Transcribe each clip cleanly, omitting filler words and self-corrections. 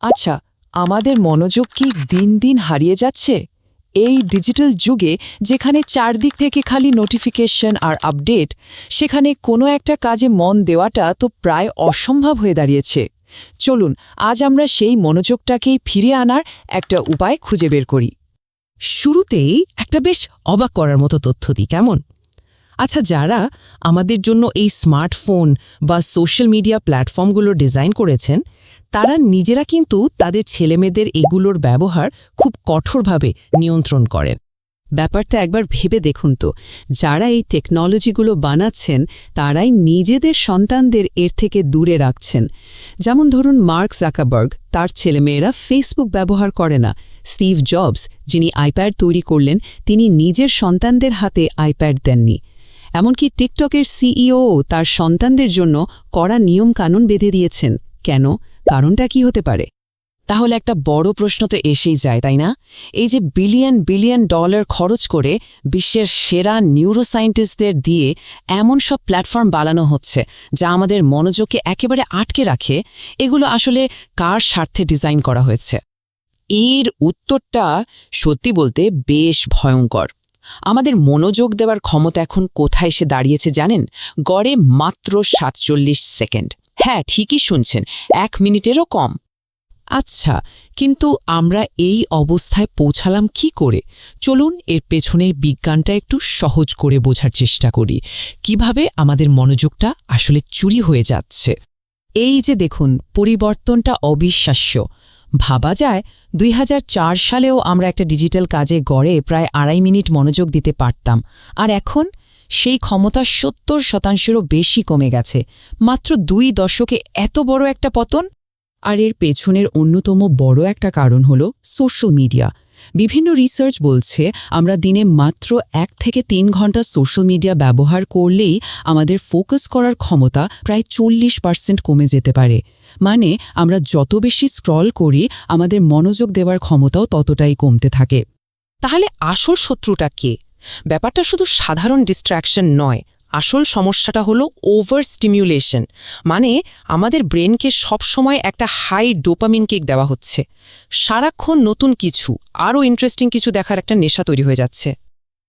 আচ্ছা, আমাদের মনোযোগ কি দিন দিন হারিয়ে যাচ্ছে? এই ডিজিটাল যুগে যেখানে চারদিক থেকে খালি নোটিফিকেশন আর আপডেট, সেখানে কোনো একটা কাজে মন দেওয়াটা তো প্রায় অসম্ভব হয়ে দাঁড়িয়েছে। চলুন আজ আমরা সেই মনোযোগটাকেই ফিরিয়ে আনার একটা উপায় খুঁজে বের করি। শুরুতেই একটা বেশ অবাক করার মতো তথ্য দিই, কেমন? আচ্ছা, যারা আমাদের জন্য এই স্মার্টফোন বা সোশ্যাল মিডিয়া প্ল্যাটফর্মগুলো ডিজাইন করেছেন, তারা নিজেরা কিন্তু তাদের ছেলেমেয়েদের এগুলোর ব্যবহার খুব কঠোরভাবে নিয়ন্ত্রণ করেন। ব্যাপারটা একবার ভেবে দেখুন তো, যারা এই টেকনোলজিগুলো বানাচ্ছেন তারাই নিজেদের সন্তানদের এর থেকে দূরে রাখছেন। যেমন ধরুন মার্ক জাকারবার্গ, তার ছেলেমেয়েরা ফেসবুক ব্যবহার করে না। স্টিভ জবস, যিনি আইপ্যাড তৈরি করলেন, তিনি নিজের সন্তানদের হাতে আইপ্যাড দেননি। এমনকি টিকটকের সিইও তার সন্তানদের জন্য কড়া নিয়মকানুন বেঁধে দিয়েছেন। কেন? কারণটা কি হতে পারে? তাহলে একটা বড় প্রশ্ন তো এসেই যায়, তাই না? এই যে বিলিয়ন বিলিয়ন ডলার খরচ করে বিশ্বের সেরা নিউরোসায়েন্টিস্টদের দিয়ে এমন সব প্ল্যাটফর্ম বানানো হচ্ছে যা আমাদের মনোযোগকে একেবারে আটকে রাখে, এগুলো আসলে কার স্বার্থে ডিজাইন করা হয়েছে? এর উত্তরটা সত্যি বলতে বেশ ভয়ঙ্কর। আমাদের মনোযোগ দেওয়ার ক্ষমতা এখন কোথায় এসে দাঁড়িয়েছে জানেন? গড়ে মাত্র ৪৭ সেকেন্ড। হ্যাঁ, ঠিকই শুনছেন, ১ মিনিটেরও কম। আচ্ছা, কিন্তু আমরা এই অবস্থায় পৌঁছালাম কি করে? চলুন এর পেছনের বিজ্ঞানটা একটু সহজ করে বোঝার চেষ্টা করি। কিভাবে আমাদের মনোযোগটা আসলে চুরি হয়ে যাচ্ছে। এই যে দেখুন, পরিবর্তনটা অবিশ্বাস্য। ভাবা যায় ২০০৪ সালেও আমরা একটা ডিজিটাল কাজে গড়ে প্রায় ২.৫ মিনিট মনোযোগ দিতে পারতাম, আর এখন সেই ক্ষমতা ৭০%-এরও বেশি কমে গেছে। মাত্র ২ দশকে এত বড় একটা পতন। আর এর পেছনের অন্যতম বড় একটা কারণ হল সোশ্যাল মিডিয়া। বিভিন্ন রিসার্চ বলছে আমরা দিনে মাত্র ১ থেকে ৩ ঘন্টা সোশ্যাল মিডিয়া ব্যবহার করলেই আমাদের ফোকাস করার ক্ষমতা প্রায় ৪০% কমে যেতে পারে। মানে আমরা যত বেশি স্ক্রল করি, আমাদের মনোযোগ দেওয়ার ক্ষমতাও ততটাই কমতে থাকে। তাহলে আসল শত্রুটা কে? ব্যাপারটা শুধু সাধারণ ডিস্ট্র্যাকশন নয়, আসল সমস্যাটা হলো ওভার স্টিমিউলেশন। মানে আমাদের ব্রেনকে সবসময় একটা হাই ডোপামিন কিক দেওয়া হচ্ছে। সারাক্ষণ নতুন কিছু, আরও ইন্টারেস্টিং কিছু দেখার একটা নেশা তৈরি হয়ে যাচ্ছে।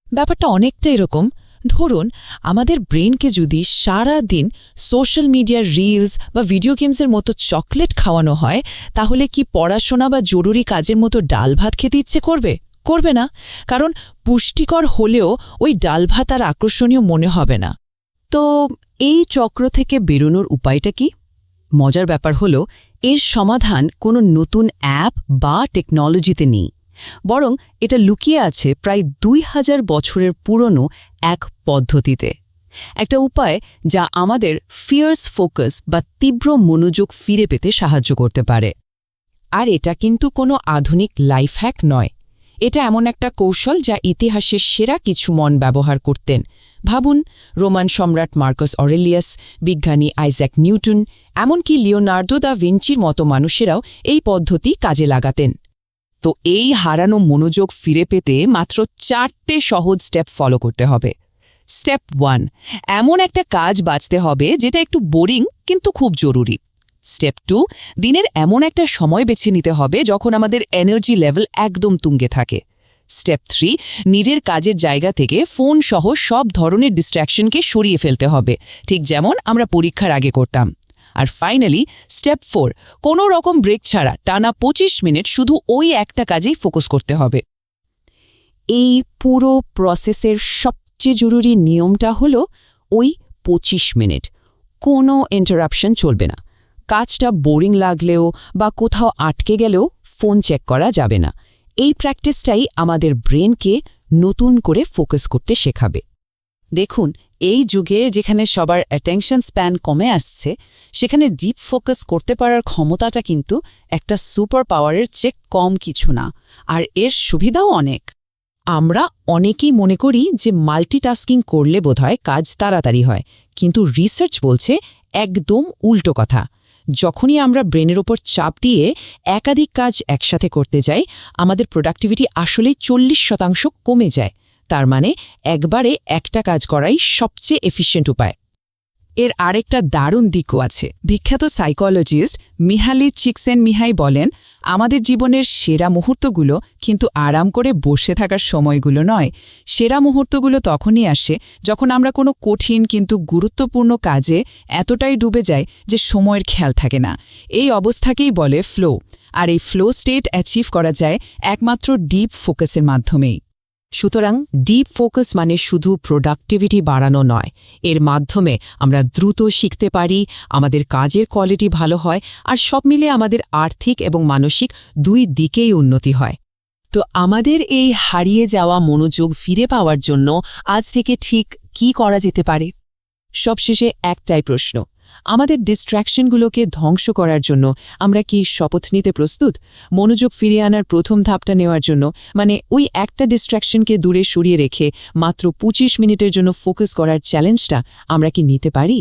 ব্যাপারটা অনেকটা এরকম, ধরুন আমাদের ব্রেনকে যদি সারা দিন সোশ্যাল মিডিয়ার রিলস বা ভিডিও গেমসের মতো চকলেট খাওয়ানো হয়, তাহলে কি পড়াশোনা বা জরুরি কাজের মতো ডাল ভাত খেতে ইচ্ছে করবে? করবে না, কারণ পুষ্টিকর হলেও ওই ডাল ভাত আর আকর্ষণীয় মনে হবে না। তো এই চক্র থেকে বেরোনোর উপায়টা কি? মজার ব্যাপার হলো, এর সমাধান কোনো নতুন অ্যাপ বা টেকনোলজিতে নেই, বরং এটা লুকিয়ে আছে প্রায় ২০০০ বছরের পুরনো এক পদ্ধতিতে। একটা উপায় যা আমাদের ফিয়ার্স ফোকাস বা তীব্র মনোযোগ ফিরে পেতে সাহায্য করতে পারে। আর এটা কিন্তু কোনো আধুনিক লাইফ হ্যাক নয়। এটা এমন একটা কৌশল যা ইতিহাসের সেরা কিছু মন ব্যবহার করতেন। ভাবুন, রোমান সম্রাট মার্কাস অরেলিয়াস, বিজ্ঞানী আইজ্যাক নিউটন, এমনকি লিওনার্দো দা ভিঞ্চির মতো মানুষেরাও এই পদ্ধতি কাজে লাগাতেন। তো এই হারানো মনোযোগ ফিরে পেতে মাত্র ৪টে সহজ স্টেপ ফলো করতে হবে। স্টেপ ১, এমন একটা কাজ বাছতে হবে যেটা একটু বোরিং কিন্তু খুব জরুরি। স্টেপ ২, দিনের এমন একটা সময় বেছে নিতে হবে যখন আমাদের এনার্জি লেভেল একদম তুঙ্গে থাকে। স্টেপ ৩, নিজের কাজের জায়গা থেকে ফোন সহ সব ধরনের ডিস্ট্র্যাকশনকে সরিয়ে ফেলতে হবে, ঠিক যেমন আমরা পরীক্ষার আগে করতাম। আর ফাইনালি স্টেপ ৪, কোনো রকম ব্রেক ছাড়া টানা ২৫ মিনিট শুধু ওই একটা কাজেই ফোকাস করতে হবে। এই পুরো প্রসেসের সবচেয়ে জরুরি নিয়মটা হলো ওই ২৫ মিনিট। কোনো ইন্টারাপশন চলবে না। কাজটা বোরিং লাগলেও বা কোথাও আটকে গেলেও ফোন চেক করা যাবে না। এই প্র্যাকটিসটাই আমাদের ব্রেনকে নতুন করে ফোকাস করতে শেখাবে। দেখুন, এই যুগে যেখানে সবার অ্যাটেনশন স্প্যান কমে আসছে, সেখানে ডিপ ফোকাস করতে পারার ক্ষমতাটা কিন্তু একটা সুপার পাওয়ারের চেয়ে কম কিছু না, আর এর সুবিধাও অনেক। আমরা অনেকেই মনে করি যে মাল্টিটাস্কিং করলে বোধহয় কাজ তাড়াতাড়ি হয়, কিন্তু রিসার্চ বলছে একদম উল্টো কথা। যখনই আমরা ব্রেনের ওপর চাপ দিয়ে একাধিক কাজ একসাথে করতে যাই, আমাদের প্রোডাক্টিভিটি আসলেই ৪০% কমে যায়। তার মানে একবারে একটা কাজ করাই সবচেয়ে এফিশিয়েন্ট উপায়। এর আরেকটা দারুণ দিকও আছে। বিখ্যাত সাইকোলজিস্ট মিহালি চিকসেনমিহাই বলেন, আমাদের জীবনের সেরা মুহূর্তগুলো কিন্তু আরাম করে বসে থাকার সময়গুলো নয়। সেরা মুহূর্তগুলো তখনই আসে যখন আমরা কোনো কঠিন কিন্তু গুরুত্বপূর্ণ কাজে এতটাই ডুবে যাই যে সময়ের খেয়াল থাকে না। এই অবস্থাকেই বলে ফ্লো, আর এই ফ্লো স্টেট অ্যাচিভ করা যায় একমাত্র ডিপ ফোকাসের মাধ্যমেই। সুতরাং ডিপ ফোকাস মানে শুধু প্রোডাক্টিভিটি বাড়ানো নয়, এর মাধ্যমে আমরা দ্রুত শিখতে পারি, আমাদের কাজের কোয়ালিটি ভালো হয়, আর সব মিলে আমাদের আর্থিক এবং মানসিক দুই দিকেই উন্নতি হয়। তো আমাদের এই হারিয়ে যাওয়া মনোযোগ ফিরে পাওয়ার জন্য আজ থেকে ঠিক কি করা যেতে পারে? সবশেষে একটাই প্রশ্ন, আমাদের ডিস্ট্র্যাকশনগুলোকে ধ্বংস করার জন্য আমরা কি শপথ নিতে প্রস্তুত? মনোযোগ ফিরিয়ে আনার প্রথম ধাপটা নেওয়ার জন্য, মানে ওই একটা ডিস্ট্র্যাকশনকে দূরে সরিয়ে রেখে মাত্র 25 মিনিটের জন্য ফোকাস করার চ্যালেঞ্জটা আমরা কি নিতে পারি?